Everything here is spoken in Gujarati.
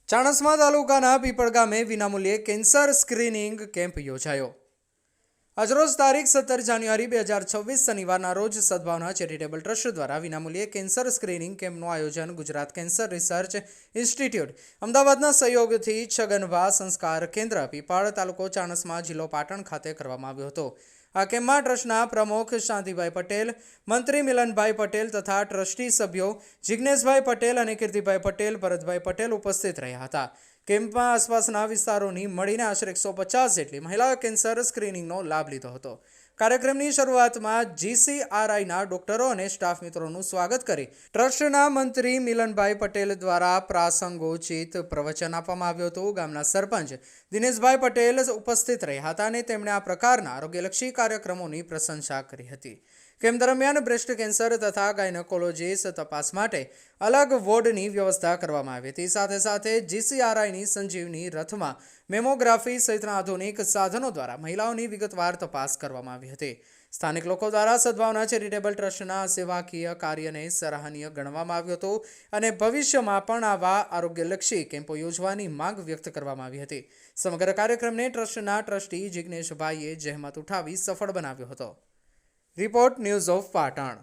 ચાણસ્મા તાલુકાના પીપળ ગામે વિનામૂલ્યે કેન્સર સ્ક્રીનિંગ કેમ્પ યોજાયો। આજરોજ તારીખ 17 જાન્યુઆરી 2026 શનિવારના રોજ સદભાવના ચેરિટેબલ ટ્રસ્ટ દ્વારા વિનામૂલ્યે કેન્સર સ્ક્રીનિંગ કેમ્પનું આયોજન ગુજરાત કેન્સર રિસર્ચ ઇન્સ્ટિટ્યૂટ અમદાવાદના સહયોગથી છગનભા સંસ્કાર કેન્દ્ર પીપળ તાલુકો ચાણસ્મા જિલ્લો પાટણ ખાતે કરવામાં આવ્યો હતો। આ કેમ્પમાં ટ્રસ્ટના પ્રમુખ શાંતિભાઈ પટેલ, મંત્રી મિલનભાઈ પટેલ તથા ટ્રસ્ટી સભ્યો જિગ્નેશભાઈ પટેલ અને કીર્તિભાઈ પટેલ, ભરતભાઈ પટેલ ઉપસ્થિત રહ્યા હતા। કેમ્પમાં આસપાસના વિસ્તારોની મળીને આશરે 150 જેટલી મહિલા કેન્સર સ્ક્રીનિંગનો લાભ લીધો હતો। કાર્યક્રમની શરૂઆતમાં જીસીઆરઆઈના ડોક્ટરો અને સ્ટાફ મિત્રોનું સ્વાગત કરી ટ્રસ્ટના મંત્રી મિલનભાઈ પટેલ દ્વારા પ્રાસંગોચિત પ્રવચન આપવામાં આવ્યું હતું। ગામના સરપંચ દિનેશભાઈ પટેલ ઉપસ્થિત રહ્યા હતા અને તેમણે આ પ્રકારના આરોગ્યલક્ષી કાર્યક્રમોની પ્રશંસા કરી હતી। કેમ્પ દરમિયાન બ્રેસ્ટ કેન્સર તથા ગાયનેકોલોજીસ્ટ તપાસ માટે અલગ વોર્ડની વ્યવસ્થા કરવામાં આવી હતી। સાથે સાથે જીસીઆરઆઈની સંજીવની રથમાં મેમોગ્રાફી સહિતના આધુનિક સાધનો દ્વારા મહિલાઓની વિગતવાર તપાસ કરવામાં આવી હતી। સ્થાનિક લોકો દ્વારા સદભાવના ચેરિટેબલ ટ્રસ્ટના સેવાકીય કાર્યને સરાહનીય ગણવામાં આવ્યું હતું અને ભવિષ્યમાં પણ આવા આરોગ્યલક્ષી કેમ્પો યોજવાની માંગ વ્યક્ત કરવામાં આવી હતી। સમગ્ર કાર્યક્રમને ટ્રસ્ટના ટ્રસ્ટી જિગ્નેશભાઈએ જહેમત ઉઠાવી સફળ બનાવ્યો હતો। Report news of Patan.